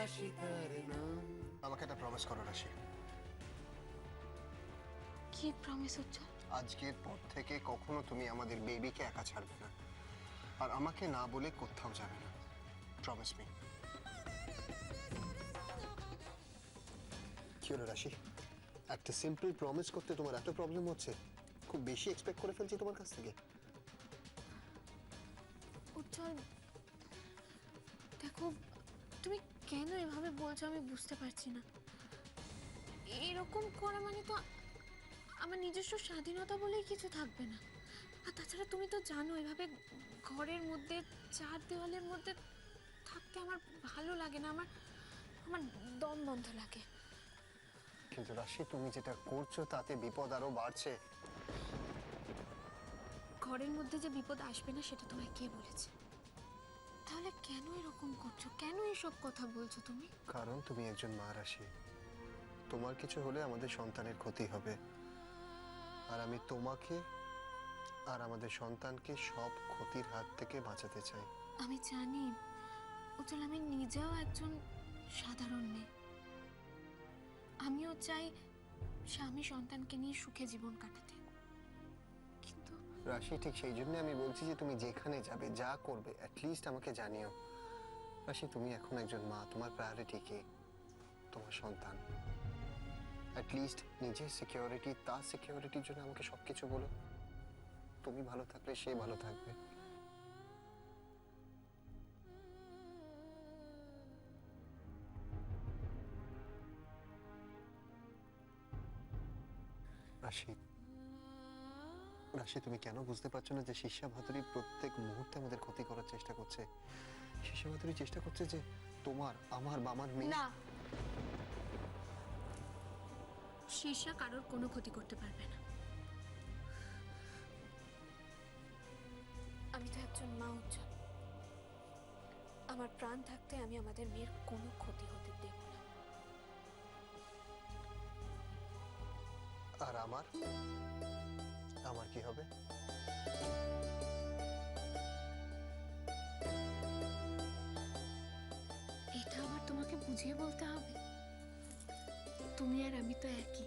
রাশি তার নাম। আমাকে একটা প্রমিস করো রাশি, কি প্রমিস উজ্জ্বল? আজকের পর থেকে কখনো তুমি আমাদের বেবিকে একা ছাড়বে না, আর আমাকে না বলে কোথাও যাবে না। Promise me. কি হলো রাশি, একটা সিম্পল প্রমিস করতে তোমার এত প্রবলেম হচ্ছে? খুব বেশি এক্সপেক্ট করে ফেলছি তোমার কাছ থেকে। উজ্জ্বল দেখো, তুমি কেন এভাবে বলছো আমি বুঝতে পারছি না। এরকম করা মানে তো আমার নিজস্ব স্বাধীনতা বলেই কিছু থাকবে না। আর তাছাড়া তুমি তো জানো এভাবে ঘরের মধ্যে চার দেওয়ালের মধ্যে থাকতে আমার ভালো লাগে না, আমার আমার দম বন্ধ লাগে। কিন্তু রাশি, তুমি যেটা করছো তাতে বিপদ আরো বাড়ছে। ঘরের মধ্যে যে বিপদ আসবে না সেটা তোমায় কে বলেছে? তাহলে কেন এরকম করছো, কেন এসব কথা বলছো তুমি? কারণ তুমি একজন মা রাশি, তোমার কিছু হলে আমাদের সন্তানের ক্ষতি হবে, আর আমি তোমাকে আর আমাদের সন্তানকে সব ক্ষতির হাত থেকে বাঁচাতে চাই। আমি জানি উজ্জ্বল, আমি নিজেও একজন সাধারণ মেয়ে। আমিও চাই স্বামী সন্তানকে নিয়ে সুখে জীবন কাটাতে, কিন্তু রাশি, ঠিক সেই জন্য আমি বলছি যে তুমি যেখানে যাবে, যা করবে, অ্যাটলিস্ট আমাকে জানিও। রাশি, তুমি এখন একজন মা, তোমার প্রায়োরিটি কি? তোমার সন্তান। অ্যাটলিস্ট নিজের সিকিউরিটি, তার সিকিউরিটির জন্য আমাকে সবকিছু বলো। তুমি ভালো থাকলে সে ভালো থাকবে। রাশি, রাশি, তুমি কেন বুঝতে পারছো না যে শিষ্যা ভাদুরী প্রত্যেক মুহূর্তে আমাদের ক্ষতি করার চেষ্টা করছে? শিষ্যা ভাদুরী চেষ্টা করছে যে তোমার, আমার বা আমার মেয়ে। না, শীর্ষা কারোর কোনো ক্ষতি করতে পারবে না। আমি তো একজন মা উজ্জ্বল, আমার প্রাণ থাকতে আমি আমাদের মেয়ের কোনো ক্ষতি হতে দেব না। আর আমার আমার কি হবে? এটা আবার তোমাকে বুঝিয়ে বলতে হবে? তুমি আর আমি তো একই।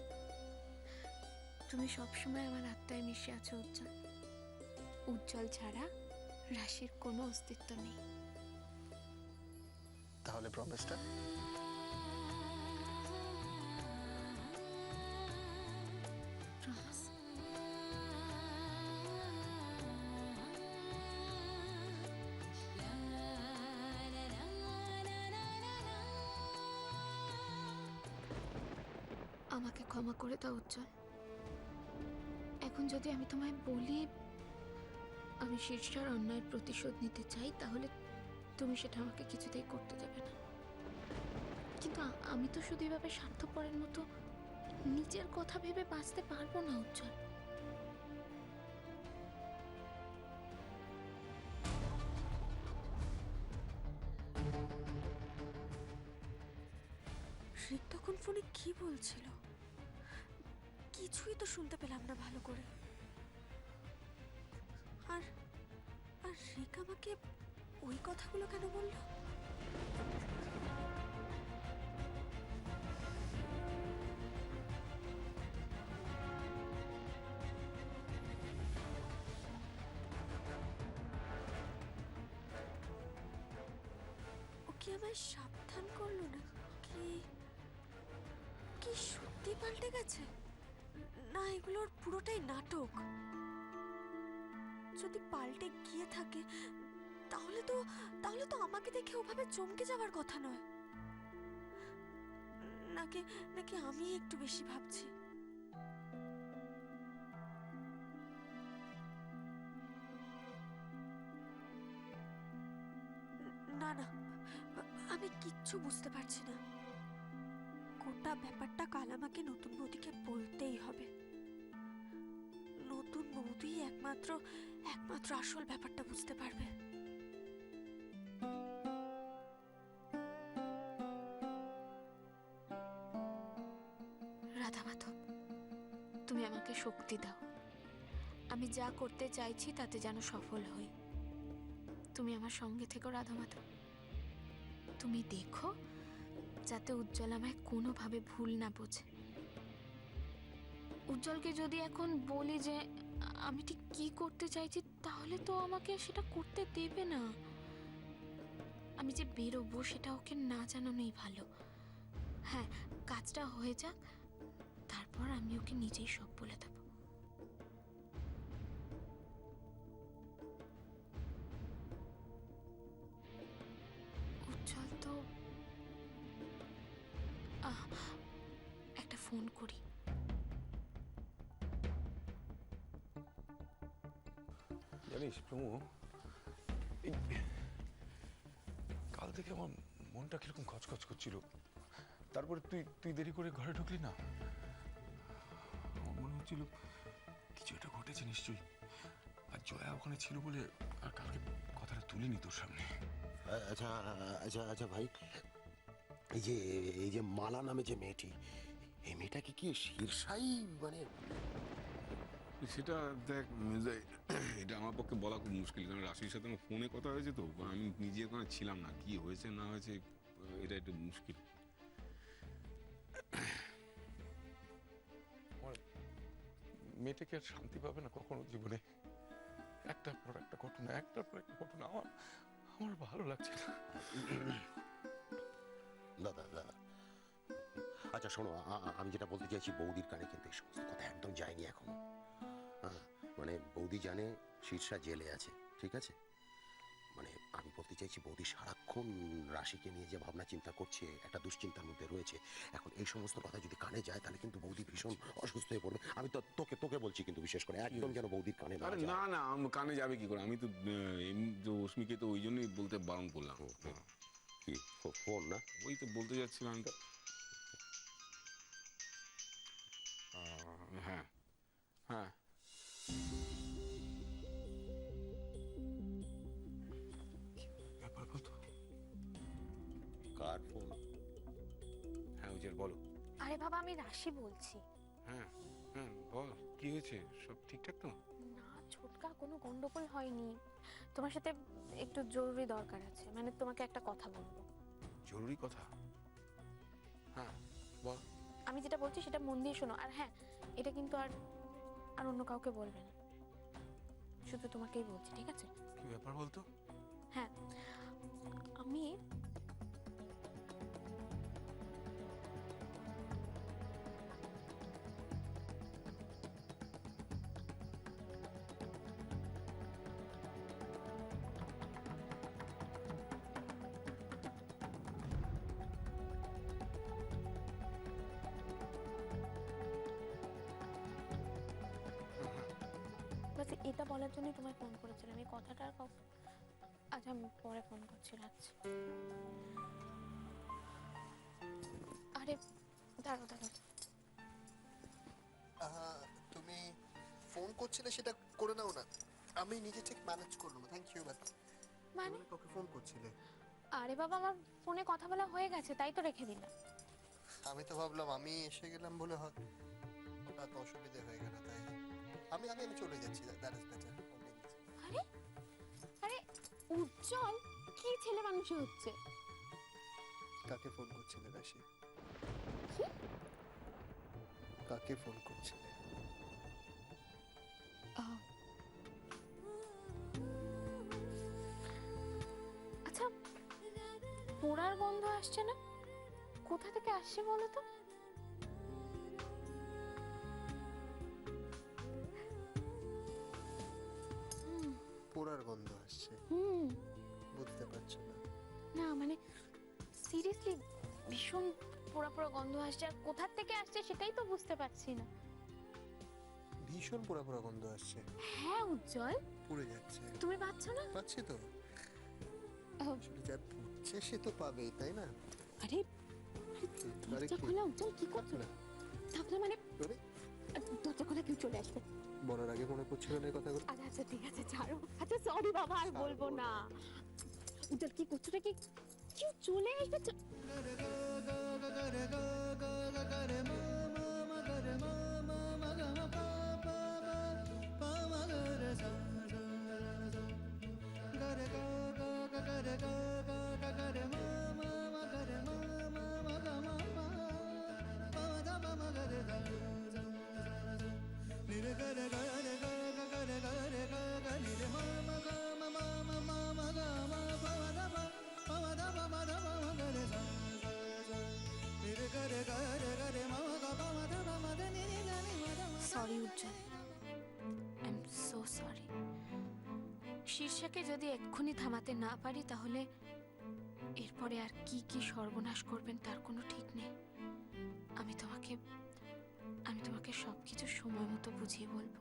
তুমি সবসময় আমার আত্মায় মিশে আছো উজ্জ্বল। উজ্জ্বল ছাড়া রাশির কোনো অস্তিত্ব নেই। তাহলে প্রমিসটা? প্রমিস। আমাকে ক্ষমা করে দাও উজ্জ্বল। এখন যদি আমি তোমায় বলি আমি শীর্ষার অন্যায়ের প্রতিশোধ নিতে চাই, তাহলে তুমি সেটা আমাকে কিছুতেই করতে দেবে না। কিন্তু আমি তো শুধু এভাবে স্বার্থপরের মতো নিজের কথা ভেবে বাঁচতে পারবো না উজ্জ্বল। রিক তখন ফোনে কি বলছিল? কিছুই তো শুনতে পেলাম না ভালো করে। আর আর রিক আমাকে ওই কথাগুলো কেন বললো? ও কি আমায় সাবধান করলো না? কি কি সত্যি পাল্টে গেছে? না, এগুলোর পুরোটাই নাটক। যদি পাল্টে গিয়ে থাকে তাহলে তো আমাকে দেখে ওভাবে চমকে যাওয়ার কথা নয়। নাকি নাকি আমি একটু বেশি ভাবছি? না না, আমি কিচ্ছু বুঝতে পারছি না। গোটা ব্যাপারটা কাল আমাকে নতুন বৌদিকে বলতেই হবে। নতুন বৌদি একমাত্র আসল ব্যাপারটা বুঝতে পারবে। রাধা মাধব, তুমি আমাকে শক্তি দাও। আমি যা করতে চাইছি তাতে যেন সফল হই। তুমি আমার সঙ্গে থেকো রাধা মাধব। তুমি দেখো যাতে উজ্জ্বল আমায় কোনোভাবে ভুল না বোঝে। উজ্জ্বলকে যদি এখন বলি যে আমি ঠিক কি করতে চাইছি, তাহলে তো আমাকে সেটা করতে দেবে না। আমি যে বেরোবো সেটা ওকে না জানানোই ভালো। হ্যাঁ, কাজটা হয়ে যাক, তারপর আমি ওকে নিজেই সব বলে দেবো। উজ্জ্বল তো একটা ফোন করি। জানিস প্রমু, এই কাল থেকে আমার মনটা কিরকম খচখচ করছিল। তারপরে তুই তুই দেরি করে ঘরে ঢুকলি না, আমার মনে হচ্ছিল কিছু একটা ঘটেছে নিশ্চয়ই। আর জয়া ওখানে ছিল বলে আর কালকে কথাটা তুলিনি তোর সামনে। আচ্ছা আচ্ছা আচ্ছা ভাই, এই যে মালা নামে যে মেয়েটি, এই মেয়েটাকে কি শীর্ষাই মানে? সেটা দেখ মেজাই, এটা আমার পক্ষে বলা খুব মুশকিল, কারণ রাশির সাথে আমার ফোনে কথা হয়েছে তো, আমি নিজে ওখানে ছিলাম না, কি হয়েছে না হয়েছে এটা একটু মুশকিল। মেয়েটাকে আর শান্তি পাবে না কখনো জীবনে। একটার পর একটা ঘটনা, একটার পর একটা ঘটনা, আমার আমার ভালো লাগছে না। দাদা দাদা, আচ্ছা শোনো, আমি যেটা বলতে চাইছি, বৌদির কানে কিন্তু এই সমস্ত কথা একদম যায়নি এখনো। হ্যাঁ, মানে বৌদি জানে শীর্ষা জেলে আছে, ঠিক আছে? মানে আমি বলতে চাইছি, বৌদি সারাক্ষণ রাশিকে নিয়ে যে ভাবনা চিন্তা করছে, একটা দুশ্চিন্তার মধ্যে রয়েছে। এখন এই সমস্ত কথা যদি কানে যায়, তাহলে কিন্তু বৌদি ভীষণ অসুস্থ হয়ে পড়বে। আমি তো তোকে তোকে বলছি কিন্তু বিশেষ করে, একদম যেন বৌদির কানে না আরে যায়। না না, কানে যাবে কি করে? আমি তো এমনি তো অস্মিকে তো ওই জন্যই বলতে বারণ করলাম। কি ফোন না? ওই তো বলতে যাচ্ছিলাম আমি তো। হ্যাঁ হ্যাঁ, ব্যাপার বলতো। কার ফোন? হ্যাঁ উজ্জ্বল বলো। আরে বাবা, আমি রাশি বলছি। হ্যাঁ হ্যাঁ বল, কি হয়েছে? সব ঠিকঠাক তো? না ছোটকা, কোনো গন্ডগোল হয়নি। তোমার সাথে একটু জরুরি দরকার আছে, মানে তোমাকে একটা কথা বলবো। জরুরি কথা? হ্যাঁ বল। আমি যেটা বলছি সেটা মন দিয়ে শোনো। আর হ্যাঁ, এটা কিন্তু আর আর অন্য কাউকে বলবে না, শুধু তোমাকেই বলছি, ঠিক আছে? কি ব্যাপার বলতো? হ্যাঁ, আমি বাস এটা বলার জন্যই তোমায় ফোন করেছিলাম। এই কথাটা আর আচ্ছা, আমি পরে ফোন করছি, রাখছি। আরে দাঁড়াও দাঁড়াও, তুমি ফোন করছিলে সেটা করে নাও না, আমি নিজে ঠিক ম্যানেজ করলাম। Thank you. মানে কাউকে ফোন করছিলে? আরে বাবা, আমার ফোনে কথা বলা হয়ে গেছে, তাই তো রেখে দিলাম। আমি তো ভাবলাম আমি এসে গেলাম বলে হঠাৎ অসুবিধে হয়ে গেল, তাই আমি আমি আমি চলে যাচ্ছি। That is better. আরে আরে উজ্জ্বল, কি ছেলে মানুষ হচ্ছে? কাকে ফোন করছিলে রাশি? কি? কাকে ফোন করছিলে? আচ্ছা, পোড়ার গন্ধ আসছে না, কোথা থেকে আসছে বলো তো? পোড়ার গন্ধ আসছে? হুম, বুঝতে পারছো না? না মানে সিরিয়াসলি ভীষণ পোড়া পোড়া গন্ধ আসছে, আর কোথা থেকে আসছে সেটাই তো বুঝতে পারছি না। ভীষণ পোড়া পোড়া গন্ধ আসছে। হ্যাঁ উজ্জ্বল, পুড়ে যাচ্ছে। তুমি পাচ্ছ না? পাচ্ছি তো। আসলে যা পুড়ছে সে তো পাবেই, তাই না? আরে দরজা খোলা, উজ্জ্বল কি করছো? না থাকলে মানে মানে দরজা খোলা কেউ চলে আসবে। বলার আগে মনে পড়ছিল না এই কথাগুলো। আচ্ছা আচ্ছা ঠিক আছে, ছাড়ো। আচ্ছা সরি বাবা, আর বলবো না। উজ্জ্বল কি করছো নাকি? কেউ চলে আসবে। শীর্ষাকে যদি এক্ষুনি থামাতে না পারি তাহলে এরপরে আর কি কি সর্বনাশ করবেন তার কোনো ঠিক নেই। আমি তোমাকে সবকিছু সময় মতো বুঝিয়ে বলবো।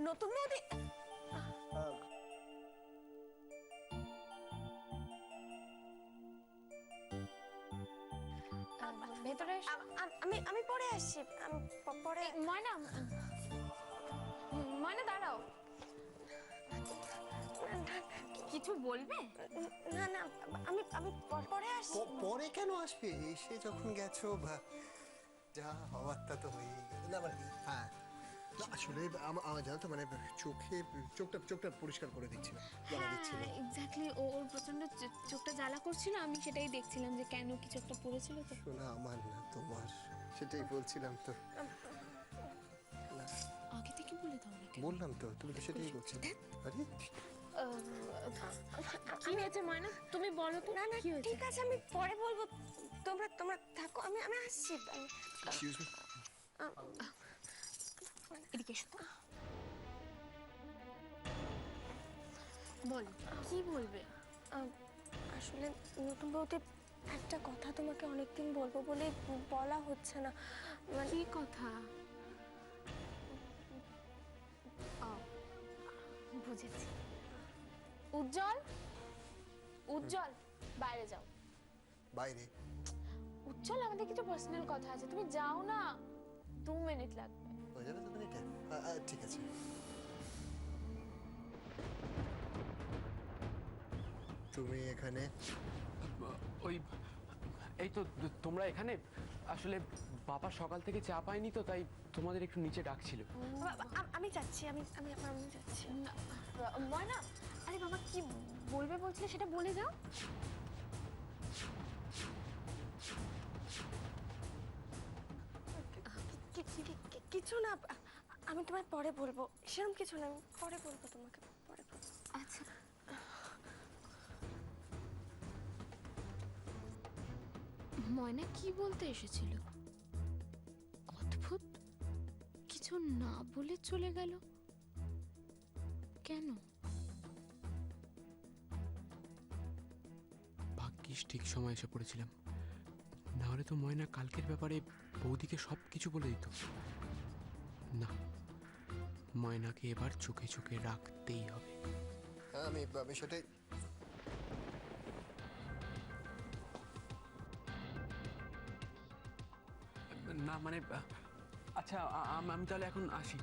নতুন বৌদি, ভেতরে এসো। আমি আমি পরে আসছি, আমি পরে। ময়না, ময়না দাঁড়াও, কিছু বলবে? না না, আমি আমি পরে আসছি। পরে কেন আসবে? এসে যখন গেছো যা হওয়ার তা তো হয়েই গেছে। না মানে হ্যাঁ, না আসলে আমার জানো তো মানে চোখটা পরিষ্কার করে দিচ্ছিল, জ্বালা দিচ্ছিল। এক্স্যাক্টলি, ওর প্রচন্ড চোখটা জ্বালা করছিল, আমি সেটাই দেখছিলাম যে কেন কিছু একটা পড়েছিল তো। শোনা আমার না তোমার, সেটাই বলছিলাম তো। আগে থেকে বলে দাও না। বললাম তো, তুমি তো সেটাই বলছিলে। আরে কি হয়েছে ময়না, তুমি বলো তো। না না, কি হয়েছে? ঠিক আছে, আমি পরে বলবো। তোমরা তোমরা থাকো, আমি আমি আসছি। এক্সকিউজ মি, এদিকে এসো তো। বলো, কি বলবে? আসলে নতুন বৌদি, একটা কথা তোমাকে অনেকদিন বলবো বলে বলা হচ্ছে না। মানে কি কথা? বুঝেছি। উজ্জ্বল, উজ্জ্বল, বাইরে যাও। বাইরে? উজ্জ্বল, আমাদের কিছু পার্সোনাল কথা আছে, তুমি যাও না, 2 মিনিট লাগবে। হয়ে যাবে 2 মিনিটে? ঠিক আছে। তুমি এখানে? ওই এই তো তোমরা এখানে। আসলে বাবা সকাল থেকে চা পায়নি তো, তাই তোমাদের একটু নিচে ডাকছিল। আমি যাচ্ছি, আমি আমি আমি যাচ্ছি। ময়না, আরে বাবা কি বলবে বলছিলে সেটা বলে যাও। কিছু না, আমি তোমায় পরে বলবো। সেরকম কিছু না, আমি পরে বলবো তোমাকে, পরে বলবো। আচ্ছা, ময়না কি বলতে এসেছিল? অদ্ভুত, কিছু না বলে চলে গেল কেন? ভাগ্যিস ঠিক সময় এসে পড়েছিলাম, না হলে তো ময়না কালকের ব্যাপারে বৌদিকে সব কিছু বলে দিত। না, ময়নাকে এবার চোখে চোখে রাখতেই হবে। হ্যাঁ, আমি সেটাই। না মানে আচ্ছা, আমি তাহলে এখন আসি।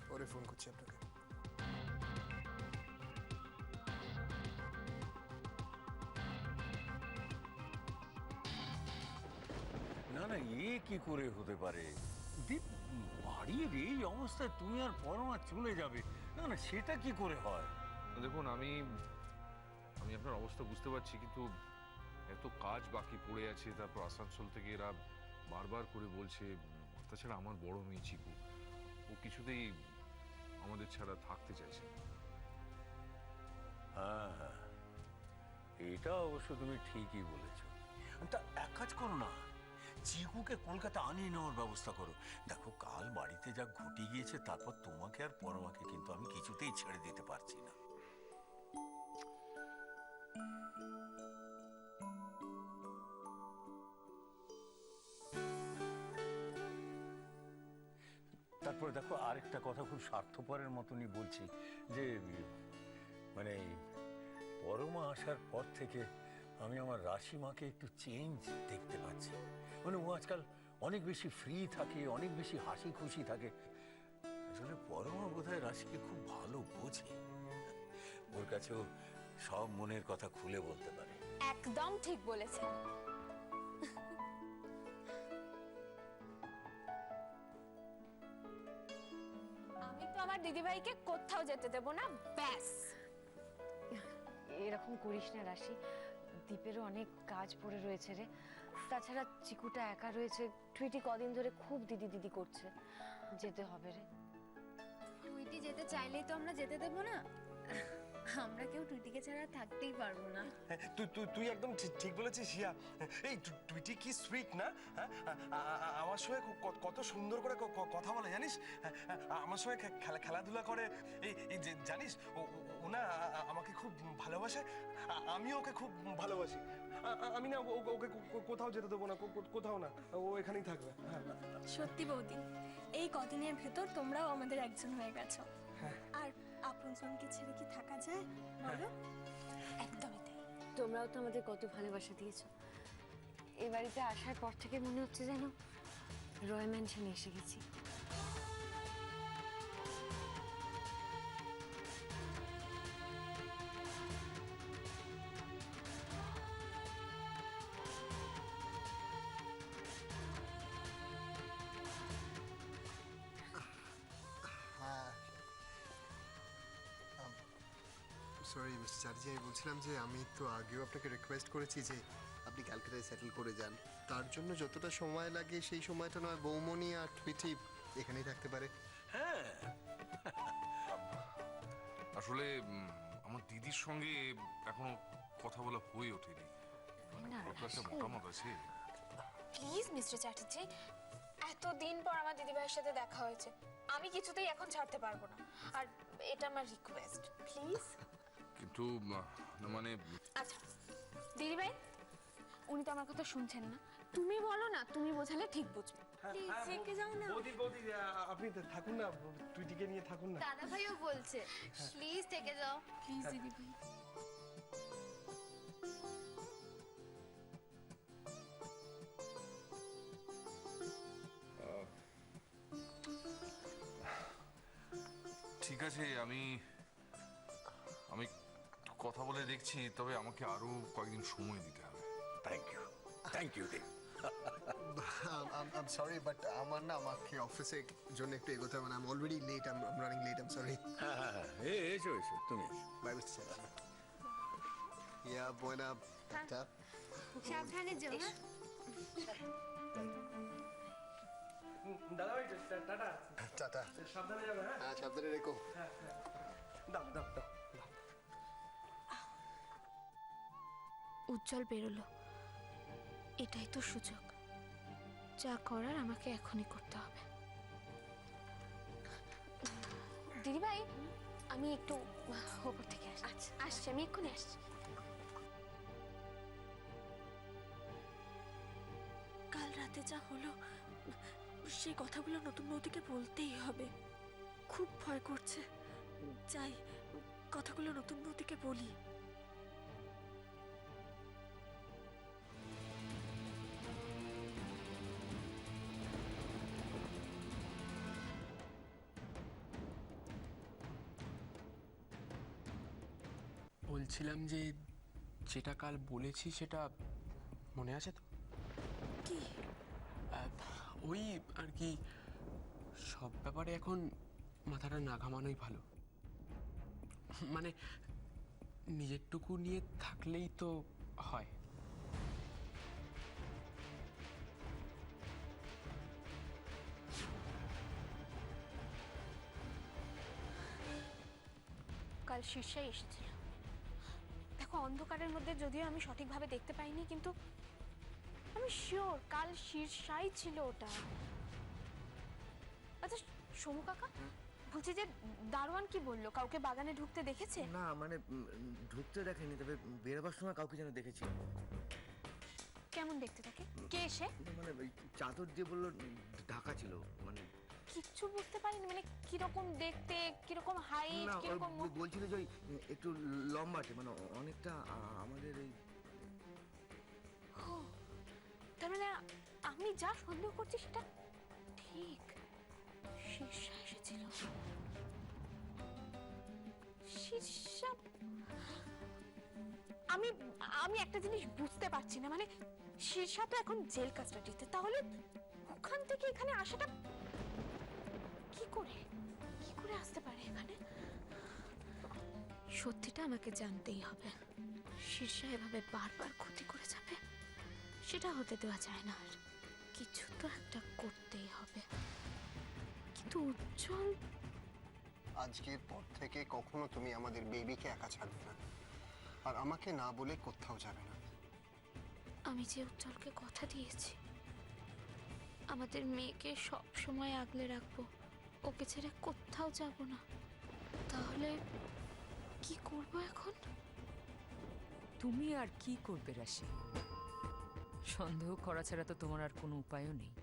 পরে ফোন করছি আপনাকে। না না, কি করে হতে পারে? দীপ, বাড়ির এই অবস্থায় তুমি আর পরমা চলে যাবে? না না, সেটা কি করে হয়? দেখুন, আমি আপনার অবস্থা বুঝতে পারছি, কিন্তু এত কাজ বাকি পড়ে আছে, তারপর আসানসোল থেকে এরা বারবার করে বলছে। তাছাড়া আমার বড় মেয়ে চিকু, ও কিছুতেই আমাদের ছাড়া থাকতে চাইছে না। হ্যাঁ হ্যাঁ, এটা অবশ্য তুমি ঠিকই বলেছ। তা এক কাজ করো না, চিকুকে কলকাতা আনিয়ে নেওয়ার ব্যবস্থা করো। দেখো, কাল বাড়িতে যা ঘটে গিয়েছে, তারপর তোমাকে আর পরমাকে কিন্তু আমি কিছুতেই ছেড়ে দিতে পারছি না। তারপরে দেখো, আরেকটা কথা খুব স্বার্থপরের মতনই বলছি, যে মানে পরমা আসার পর থেকে আমি আমার রাশিমাকে একটু চেঞ্জ দেখতে পাচ্ছি। মানে ও আজকাল অনেক বেশি ফ্রি থাকে, অনেক বেশি হাসি খুশি থাকে। আসলে পরমা বোধহয় রাশিকে খুব ভালো বোঝে, ওর কাছেও সব মনের কথা খুলে বলতে পারে। একদম ঠিক বলেছেন। আমি তো আমার দিদিভাইকে কোথাও যেতে দেব না, ব্যাস। এরকম করিস না রাশি, দীপেরও অনেক কাজ পড়ে রয়েছে রে। তাছাড়া চিকুটা একা রয়েছে, টুইটি কদিন ধরে খুব দিদি দিদি করছে। যেতে হবে রে। টুইটি যেতে চাইলেই তো আমরা যেতে দেব না। আমরা কেউ টুইটিকে ছাড়া থাকতেই পারবো না। হ্যাঁ, তুই তুই তুই একদম ঠিক বলেছিস হিয়া। এই তুইটি কি সুইট না? হ্যাঁ, আমার সঙ্গে কত সুন্দর করে কথা বলে জানিস? আমার সঙ্গে খেলাধুলা করে। এই যে জানিস ও না আমাকে খুব ভালোবাসে, আমিও ওকে খুব ভালোবাসি। আমি না ওকে কোথাও যেতে দেবো না, কোথাও না, ও এখানেই থাকবে। হ্যাঁ। সত্যি বৌদি, এই কদিনের ভেতর তোমরাও আমাদের একজন হয়ে গেছো। আর আপনজনকে ছেড়ে কি থাকা যায় বলো? একদমই তাই। তোমরাও তো আমাদের কত ভালোবাসা দিয়েছো। এই বাড়িতে আসার পর থেকে মনে হচ্ছে যেন রয় ম্যানশনে এসে গেছি। হ্যাঁ, সরি মিস্টার চ্যাটার্জি, আমি বলছিলাম যে আমি তো আগেও আপনাকে রিকোয়েস্ট করেছি যে আপনি ক্যালকাটায় সেটেল করে যান। তার জন্য যতটা সময় লাগে সেই সময়টা নয় বৌমনি আর টুইটি এখানেই থাকতে পারে। হ্যাঁ, আসলে আমার দিদির সঙ্গে এখনো কথা বলা হয়ে ওঠেনি। ওর একটা মতামত আছে। প্লিজ মিস্টার চ্যাটার্জি, এতদিন পর আমার দিদিভাইয়ের সাথে দেখা হয়েছে, আমি কিছুতেই এখন ছাড়তে পারবো না। আর এটা আমার রিকোয়েস্ট, প্লিজ। কিন্তু মানে আচ্ছা দিদিভাই, উনি তো আমার কথা শুনছেন না, তুমি বলো না, তুমি বোঝালে ঠিক বুঝবে। প্লিজ থেকে যাও না। বৌদি আপনি থাকুন না, টুইটিকে নিয়ে থাকুন না। দাদা ভাইও বলছে প্লিজ থেকে যাও, প্লিজ দিদিভাই। ঠিক আছে, আমি কথা বলে দেখছি, তবে আমাকে আরো কয়েকদিন সময় দিতে হবে। থ্যাংক ইউ দেব। আম সরি, বাট আমার না আমাকে অফিসের জন্য একটু এগোতে হবে, I am already late, I am running late, I am sorry. হ্যাঁ, এসো তুমি। Bye mister Chatterjee. ইয়া বুয়েনা টাটা। সাবধানে যাও। দাদা ভাই টাটা। টাটা। সাবধানে যাবে। হ্যাঁ, হ্যাঁ, সাবধানে রেখো। দাও দাও দাও। উজ্জ্বল বেরোলো, এটাই তো সুযোগ। যা করার আমাকে এখনই করতে হবে। দিদিভাই, আমি একটু ওপর থেকে আসছি। আচ্ছা, আসছি, আমি এক্ষুনি আসছি। কাল রাতে যা হলো, সেই কথাগুলো নতুন বৌদিকে বলতেই হবে। খুব ভয় করছে, যাই কথাগুলো নতুন বৌদিকে বলি। বলছিলাম যে যেটা কাল বলেছি সেটা মনে আছে তো? কি? ওই আর কি, সব ব্যাপারে এখন মাথাটা না ঘামানোই ভালো। মানে নিজেরটুকু নিয়ে থাকলেই তো হয়। কাল শীর্ষাই এসেছিল। দেখো, অন্ধকারের মধ্যে যদিও আমি সঠিকভাবে দেখতে পাইনি, কিন্তু আমি শিওর কাল শীর্ষাই ছিল ওটা। আচ্ছা সোমু কাকা, বলছি যে দারোয়ান কি বললো, কাউকে বাগানে ঢুকতে দেখেছে? না মানে ঢুকতে দেখেনি, তবে বেরোবার সময় কাউকে যেন দেখেছি। কেমন দেখতে থাকে? কে এসে? মানে ওই চাদর দিয়ে বললো ঢাকা ছিল, মানে কিচ্ছু বুঝতে পারিনি। মানে কিরকম দেখতে, কিরকম হাইট, না কিরকম মুখ? বলছিল যে ওই একটু লম্বাটে, মানে অনেকটা আমাদের এই। ও, তার মানে আমি যা সন্দেহ করছি সেটা ঠিক। শীর্ষা এসেছিল। শীর্ষা, আমি একটা জিনিস বুঝতে পারছি না। মানে শীর্ষা তো এখন জেল কাস্টাডিতে, তাহলে ওখান থেকে এখানে আসাটা কি করে আসতে পারে এখানে? সত্যিটা আমাকে জানতেই হবে। শীর্ষা এভাবে বারবার ক্ষতি করে যাবে সেটা হতে দেওয়া যায় না। আর কিছু তো একটা করতেই হবে। কিন্তু উজ্জ্বল, আজকের পর থেকে কখনো তুমি আমাদের বেবিকে একা ছাড়বে না, আর আমাকে না বলে কোথাও যাবে না। আমি যে উজ্জ্বলকে কথা দিয়েছি আমাদের মেয়েকে সব সময় আগলে রাখবো, ওকে ছেড়ে কোথাও যাব না, তাহলে কি করব এখন? তুমি আর কি করবে রাশি? সন্দেহ করা ছাড়া তো তোমার আর কোনো উপায়ও নেই।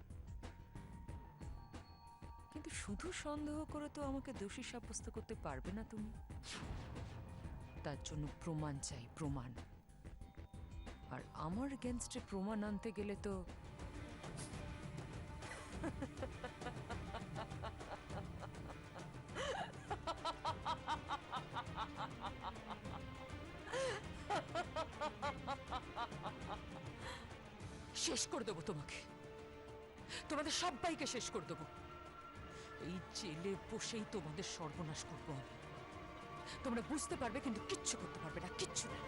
কিন্তু শুধু সন্দেহ করে তো আমাকে দোষী সাব্যস্ত করতে পারবে না তুমি। তার জন্য প্রমাণ চাই, প্রমাণ। আর আমার এগেনস্টে প্রমাণ আনতে গেলে তো শেষ করে দেবো তোমাকে, তোমাদের সবাইকে শেষ করে দেবো। এই জেলে বসেই তোমাদের সর্বনাশ করবো আমি। তোমরা বুঝতে পারবে কিন্তু কিচ্ছু করতে পারবে না, কিচ্ছু না।